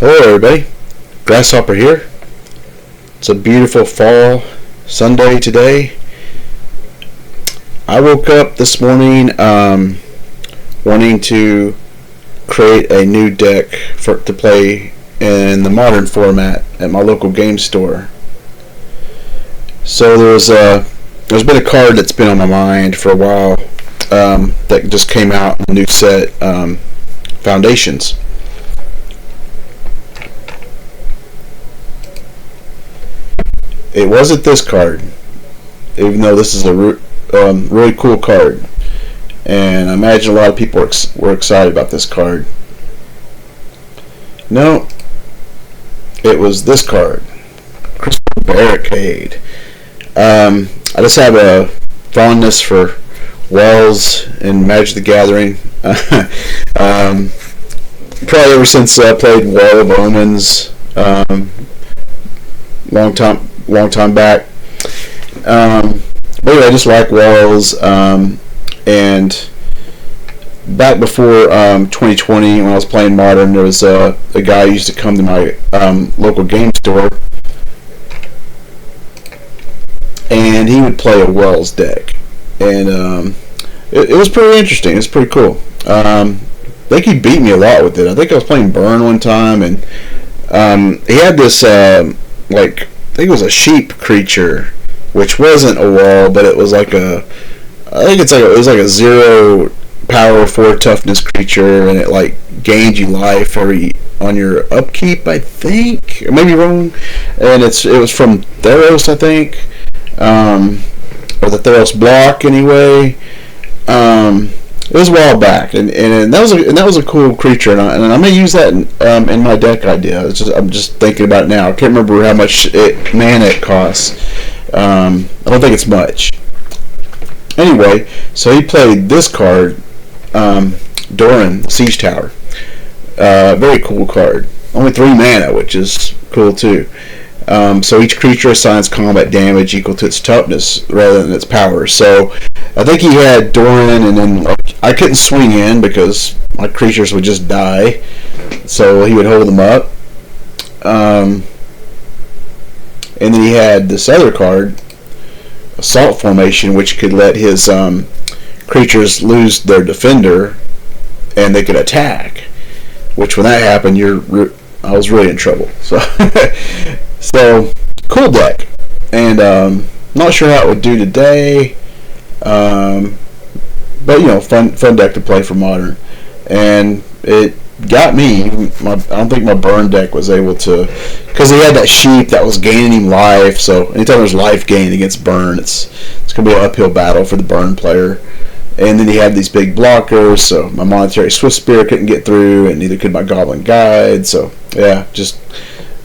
Hello everybody, Grasshopper here. It's a beautiful fall Sunday today. I woke up this morning wanting to create a new deck to play in the modern format at my local game store. So there's been a card that's been on my mind for a while that just came out in a new set, Foundations. It wasn't this card, even though this is a really cool card, and I imagine a lot of people were excited about this card. No, it was this card, Crystal Barricade. I just have a fondness for Wells and Magic the Gathering. Probably ever since I played Well of Omens, long time back. But anyway, I just like Wells, and back before 2020, when I was playing Modern, there was a guy who used to come to my local game store, and he would play a Wells deck, and it was pretty interesting. It was pretty cool. I think he beat me a lot with it. I think I was playing Burn one time, and he had this I think it was a sheep creature, which wasn't a wall, but it was like it was like a 0 power 4 toughness creature, and it like gained you life on your upkeep, I think, or maybe wrong. And it was from Theros, I think, or the Theros block anyway. It was a while back, and that was a cool creature, and I may use that in my deck idea. I'm just thinking about it now. I can't remember how much mana it costs. I don't think it's much. Anyway, so he played this card, Doran, Siege Tower. Very cool card. Only 3 mana, which is cool too. So each creature assigns combat damage equal to its toughness rather than its power. So I think he had Doran, and then I couldn't swing in because my creatures would just die. So he would hold them up. And then he had this other card, Assault Formation, which could let his creatures lose their defender and they could attack. Which, when that happened, I was really in trouble. So cool deck, and not sure how it would do today, but fun deck to play for Modern, and it got me. I don't think my Burn deck was able to, because he had that sheep that was gaining him life. So anytime there's life gain against Burn, it's gonna be an uphill battle for the Burn player. And then he had these big blockers, so my Monetary Swift Spear couldn't get through, and neither could my Goblin Guide. So yeah,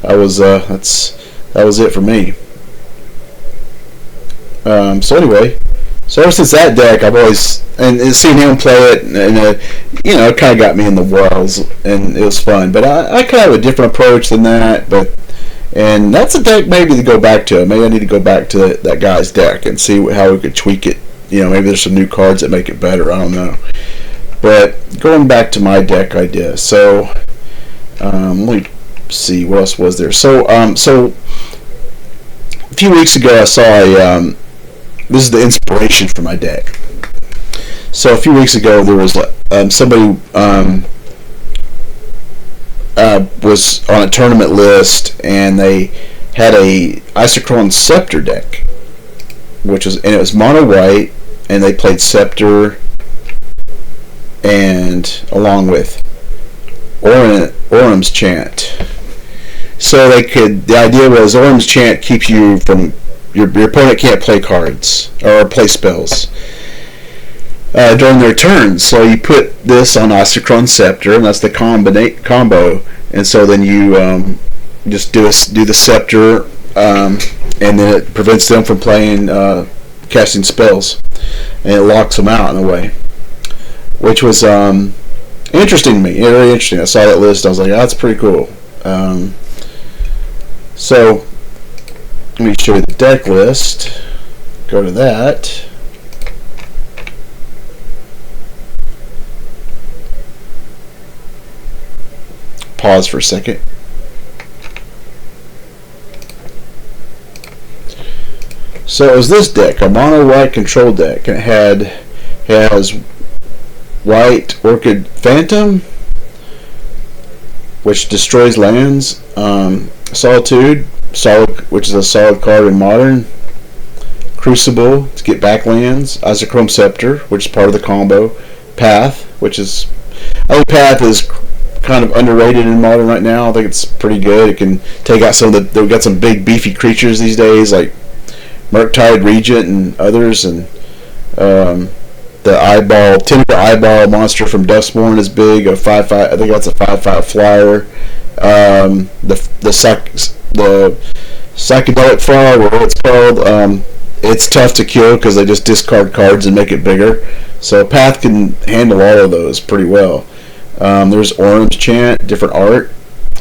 that was it for me. So anyway, ever since that deck, I've always and seen him play it, and it kind of got me in the Wells, and it was fun. But I kind of have a different approach than that. And that's a deck maybe to go back to. Maybe I need to go back to that guy's deck and see how we could tweak it. Maybe there's some new cards that make it better. I don't know. But going back to my deck idea, so let me see what else was there. So a few weeks ago, I saw this is the inspiration for my deck. So a few weeks ago, there was somebody was on a tournament list, and they had a Isochron Scepter deck, it was mono white, and they played Scepter, and along with Orum's Chant. So the idea was Orum's Chant keeps you from, your opponent can't play cards or play spells during their turn. So you put this on Isochron Scepter, and that's the combo. And so then you just do the Scepter, and then it prevents them from playing casting spells, and it locks them out in a way, which was interesting to me. Very interesting. I saw that list. I was like, oh, that's pretty cool. So let me show you the deck list. Go to that. Pause for a second. So it was this deck, a mono white control deck, and it has white Orchid Phantom, which destroys lands. Solitude, which is a solid card in Modern. Crucible to get back lands. Isochrome Scepter, which is part of the combo. Path, which is, I think Path is kind of underrated in Modern right now. I think it's pretty good. It can take out some of they've got some big beefy creatures these days, like Murktide Regent and others, and the Tentacle Eyeball monster from Dustborn is big. A 5/5, I think that's a 5/5 flyer. The Psychedelic Frog, or what it's called, it's tough to kill because they just discard cards and make it bigger. So Path can handle all of those pretty well. There's Orange Chant, different art,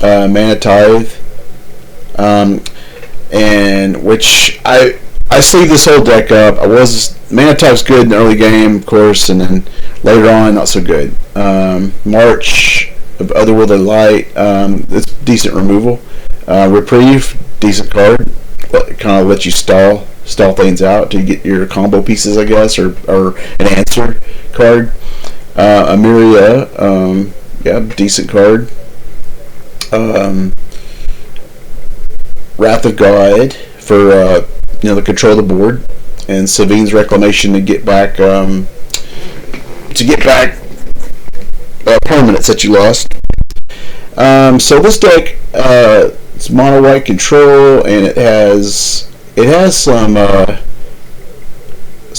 Mana Tithe, and which I sleeved this whole deck up. Mana Tithe's good in the early game, of course, and then later on not so good. March of Otherworldly Light, it's decent removal. Reprieve, decent card. Kind of let you stall things out to get your combo pieces, I guess, or an answer card. Amiria, decent card. Wrath of God for the control of the board, and Savine's Reclamation to get back permanents that you lost. So this deck, it's mono white control, and it has some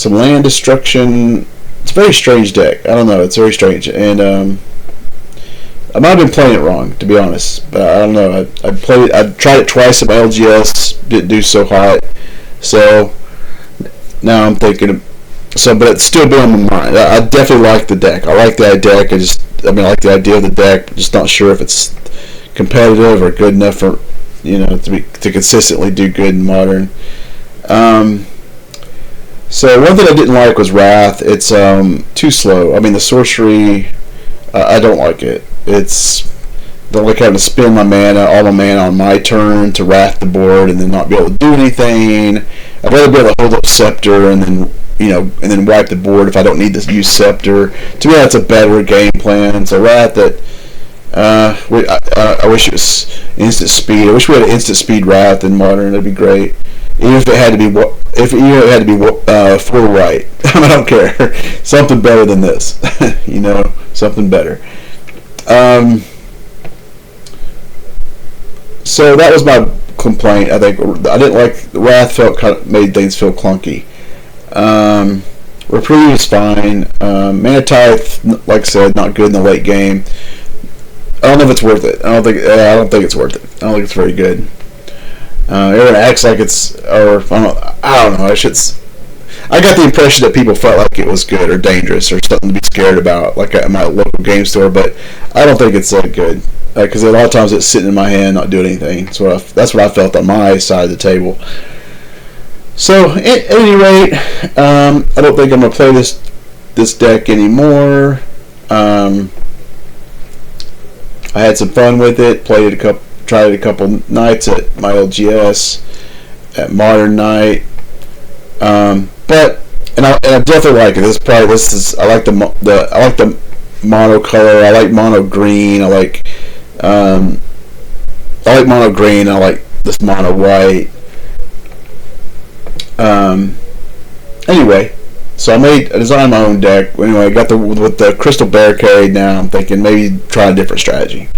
land destruction. It's a very strange deck. I don't know. It's very strange, and I might have been playing it wrong, to be honest. But I don't know. I tried it twice at my LGS. Didn't do so hot. So now I'm thinking. But it's still been on my mind. I definitely like the deck. I like the deck. I like the idea of the deck. Just not sure if it's competitive or good enough for to consistently do good in Modern. So one thing I didn't like was Wrath. It's too slow. I mean, the sorcery, I don't like it. Don't like having to spend all my mana on my turn to Wrath the board and then not be able to do anything. I'd rather be able to hold up Scepter and then wipe the board if I don't need to use Scepter. To me, that's a better game plan. So Wrath I wish it was instant speed. I wish we had an instant speed Wrath in Modern. That'd be great. Even if it had to be 4 white. I don't care. Something better than this. Something better. So that was my complaint. I think I didn't like Wrath. Made things feel clunky. Reprieve is fine. Mana Tithe, like I said, not good in the late game. I don't know if it's worth it. I don't think it's worth it. I don't think it's very good. Everyone acts like it's, or I don't know. I got the impression that people felt like it was good or dangerous or something to be scared about, like at my local game store. But I don't think it's that good because a lot of times it's sitting in my hand, not doing anything. That's what I felt on my side of the table. So at any rate, I don't think I'm gonna play this deck anymore. I had some fun with it. Tried it a couple nights at my LGS, at Modern Night. But I definitely like it. I like the mono color. I like mono green. I like mono green. I like this mono white. Anyway, so I designed my own deck. Anyway, I got with the Crystal Barricade. Now I'm thinking maybe try a different strategy.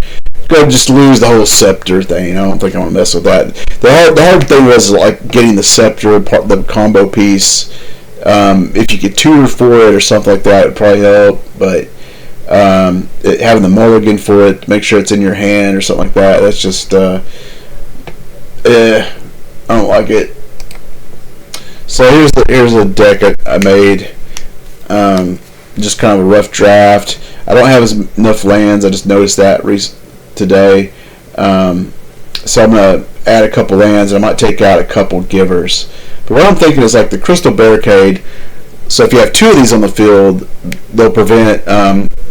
Go just lose the whole Scepter thing. I don't think I want to mess with that. The hard thing was like getting the Scepter part, the combo piece. If you could tutor for it or something like that, it would probably help. But having the mulligan for it, make sure it's in your hand or something like that. That's just I don't like it. So here's the deck I made. Just kind of a rough draft. I don't have enough lands. I just noticed that today. So I'm going to add a couple lands, and I might take out a couple givers. But what I'm thinking is like the Crystal Barricade. So if you have 2 of these on the field, they'll prevent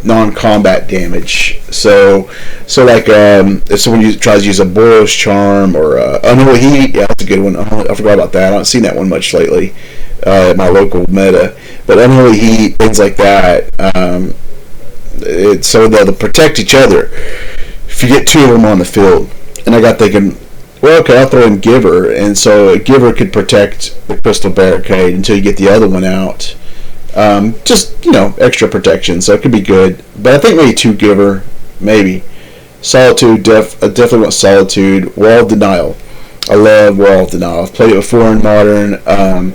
non-combat damage. So like if someone tries to use a Boros Charm or Unholy Heat, yeah, that's a good one. I forgot about that. I haven't seen that one much lately at my local meta. But Unholy Heat, things like that, so they'll protect each other if you get two of them on the field. And I got thinking, well, okay, I'll throw in Giver, and so a Giver could protect the Crystal Barricade until you get the other one out. Just, extra protection, so it could be good. But I think maybe 2 Giver, maybe. Solitude, I definitely want Solitude. Wall of Denial. I love Wall of Denial. I've played it before in Modern, and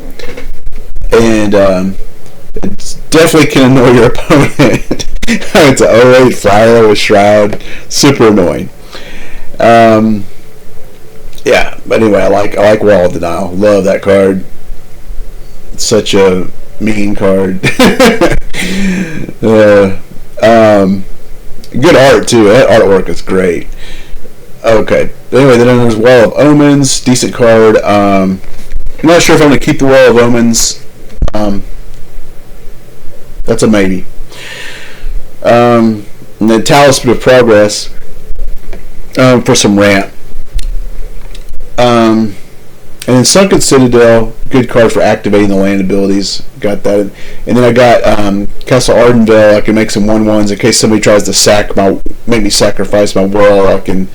it definitely can annoy your opponent. It's an 08 flyer with Shroud. Super annoying. Yeah, but anyway, I like Wall of Denial. Love that card. It's such a mean card. Good art too. That artwork is great. Okay. Anyway, then there's Wall of Omens. Decent card. I'm not sure if I'm going to keep the Wall of Omens. That's a maybe. And then Talisman of Progress for some ramp. And then Sunken Citadel, good card for activating the land abilities. Got that. And then I got Castle Ardenvale. I can make some 1/1s in case somebody tries to make me sacrifice my world. I can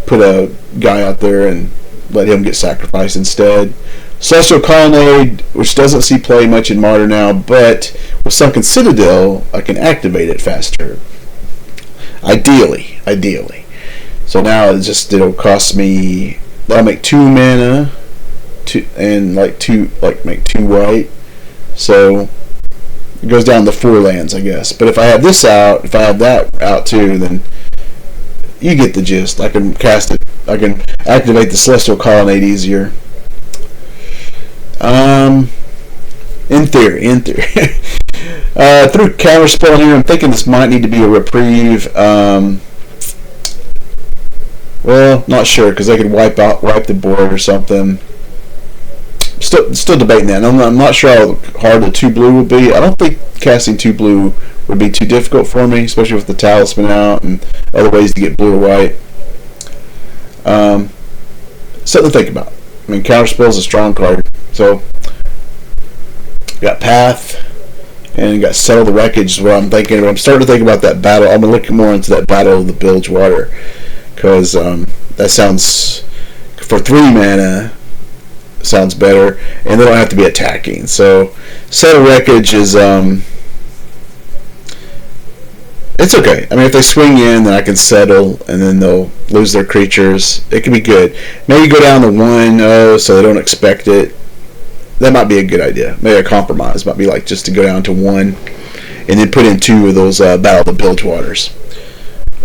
put a guy out there and let him get sacrificed instead. Celestial Colonnade, which doesn't see play much in Modern now, but with Sunken Citadel, I can activate it faster. Ideally. So now it'll cost me. I'll make 2 mana, and make 2 white. So it goes down to 4 lands, I guess. But if I have this out, if I have that out too, then you get the gist. I can cast it. I can activate the Celestial Colonnade easier. In theory. Through Counterspell here, I'm thinking this might need to be a reprieve. Well, not sure, because they could wipe the board or something. Still debating that. I'm not sure how hard the 2 blue would be. I don't think casting 2 blue would be too difficult for me, especially with the Talisman out and other ways to get blue or white. Something to think about. I mean, Counterspell is a strong card. So, got Path, and you got Settle the Wreckage is what I'm thinking. I'm starting to think about that battle. I'm looking more into that Battle of the Bilgewater. Because that sounds, for 3 mana, sounds better, and they don't have to be attacking. So, Settle Wreckage is, it's okay. I mean, if they swing in, then I can settle, and then they'll lose their creatures. It can be good. Maybe go down to 1, so they don't expect it. That might be a good idea. Maybe a compromise might be like just to go down to 1, and then put in 2 of those Battle of the Bilgewaters.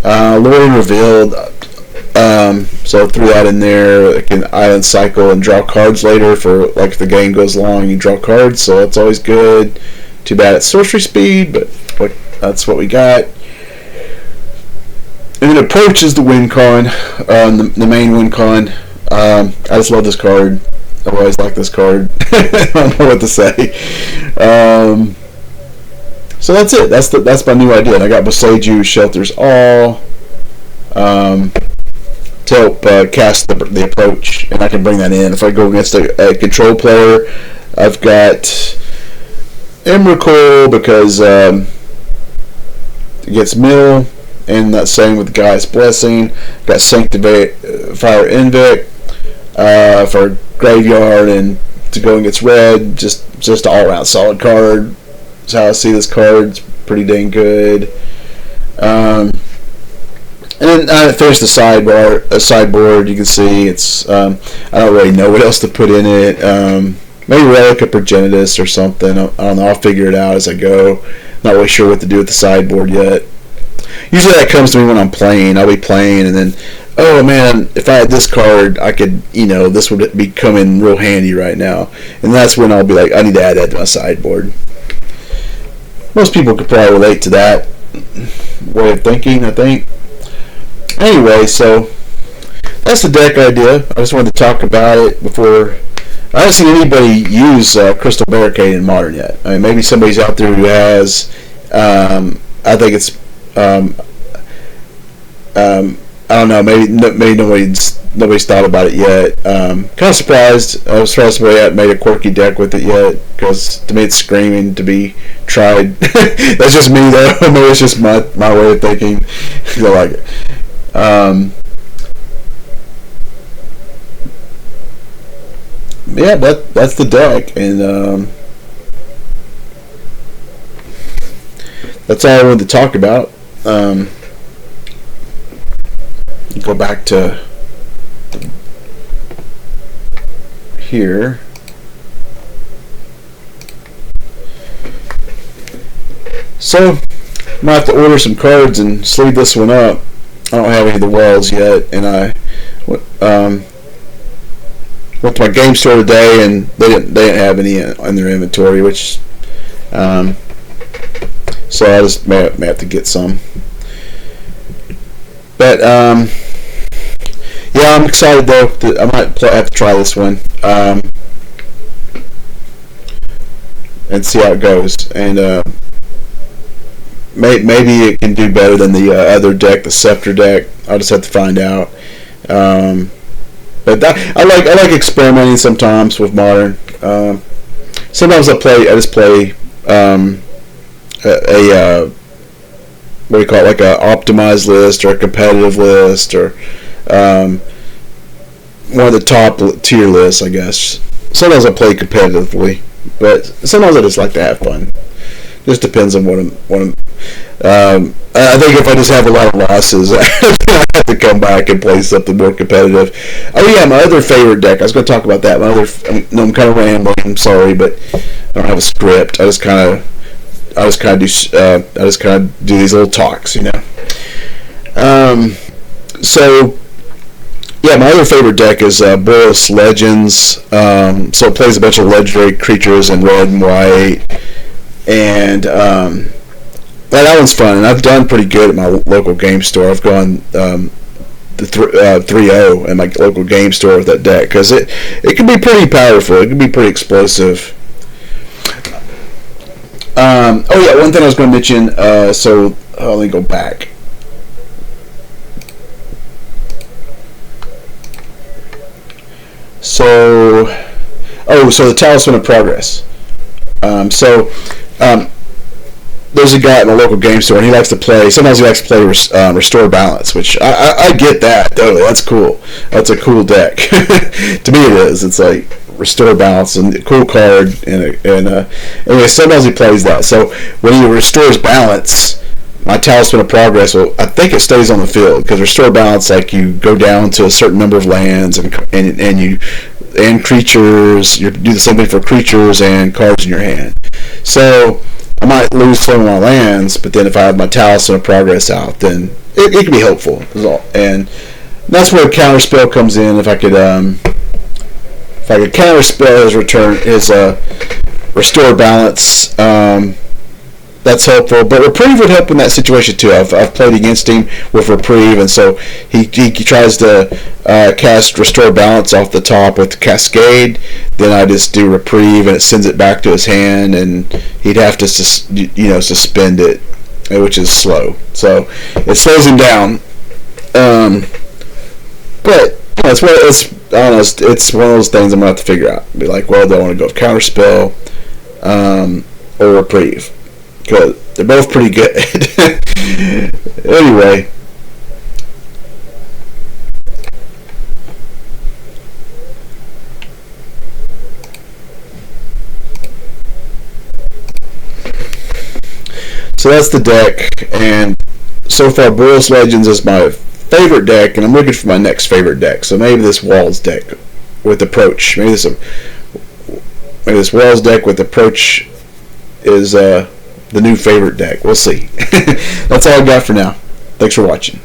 Lord Revealed. So threw that in there. I can Island Cycle and draw cards later for, like, if the game goes long, you draw cards, so that's always good. Too bad it's sorcery speed, but that's what we got. And then Approach is the win con, the main win con. I just love this card. I've always liked this card. I don't know what to say. So that's it. That's my new idea. And I got Boseiju Shelters All. To help cast the Approach, and I can bring that in. If I go against a control player, I've got Emrakul because it gets mill, and that's same with Gaia's Blessing. Got Sanctify Invic for Graveyard, and to go against red, just an all-around solid card. That's how I see this card. It's pretty dang good. And then I finished the sideboard. You can see it's. I don't really know what else to put in it. Maybe Relic of Progenitus or something. I don't know. I'll figure it out as I go. Not really sure what to do with the sideboard yet. Usually that comes to me when I'm playing. I'll be playing, and then, oh man, if I had this card, I could, this would be coming real handy right now. And that's when I'll be like, I need to add that to my sideboard. Most people could probably relate to that way of thinking, I think. Anyway, so that's the deck idea. I just wanted to talk about it before. I haven't seen anybody use Crystal Barricade in Modern yet. I mean, maybe somebody's out there who has. I think it's I don't know. Maybe nobody's thought about it yet. Kind of surprised. I was surprised somebody hadn't made a quirky deck with it yet, because to me it's screaming to be tried. That's just me though. Maybe it's just my way of thinking. I like it. Yeah, that's the deck, and that's all I wanted to talk about. Go back to here. So I might have to order some cards and sleeve this one up. I don't have any of the walls yet, and I went to my game store today, and they didn't have any in their inventory, which so I just may have to get some. But yeah, I'm excited though. I might have to try this one and see how it goes, and maybe it can do better than the other deck, the Scepter deck. I'll just have to find out. But I like experimenting sometimes with Modern. Sometimes I just play a what do you call it, like a optimized list or a competitive list, or one of the top tier lists, I guess. Sometimes I play competitively, but sometimes I just like to have fun. Just depends on what I'm I think if I just have a lot of losses, I have to come back and play something more competitive. Oh yeah, my other favorite deck. I was going to talk about that. I'm kind of rambling. I'm sorry, but I don't have a script. I just kind of do these little talks, you know. So yeah, my other favorite deck is Boros Legends. So it plays a bunch of legendary creatures in red and white, and that one's fun. And I've done pretty good at my local game store. I've gone the 3-0 in my local game store with that deck, because it can be pretty powerful. It can be pretty explosive. Oh yeah, one thing I was going to mention. Let me go back. So the Talisman of Progress. There's a guy in the local game store, and he likes to play. Sometimes he likes to play Restore Balance, which I get that totally. That's cool. That's a cool deck. To me, it is. It's like Restore Balance and a cool card. And anyway, sometimes he plays that. So when he restores balance, my Talisman of Progress, well, I think it stays on the field, because Restore Balance, like, you go down to a certain number of lands and creatures. You do the same thing for creatures and cards in your hand. So I might lose some of my lands, but then if I have my Talisman of Progress out, then it can be helpful. And that's where Counterspell comes in. If I could counterspell his Restore Balance, that's helpful. But Reprieve would help in that situation too. I've played against him with Reprieve, and so he tries to cast Restore Balance off the top with Cascade. Then I just do Reprieve, and it sends it back to his hand, and he'd have to suspend it, which is slow. So it slows him down. But it's one of those things I'm gonna have to figure out. Be like, well, do I want to go with Counterspell or Reprieve? Because they're both pretty good. Anyway. So that's the deck, and so far Boros Legends is my favorite deck, and I'm looking for my next favorite deck. So maybe this Walls deck with Approach. Maybe this Walls deck with Approach is the new favorite deck. We'll see. That's all I got for now. Thanks for watching.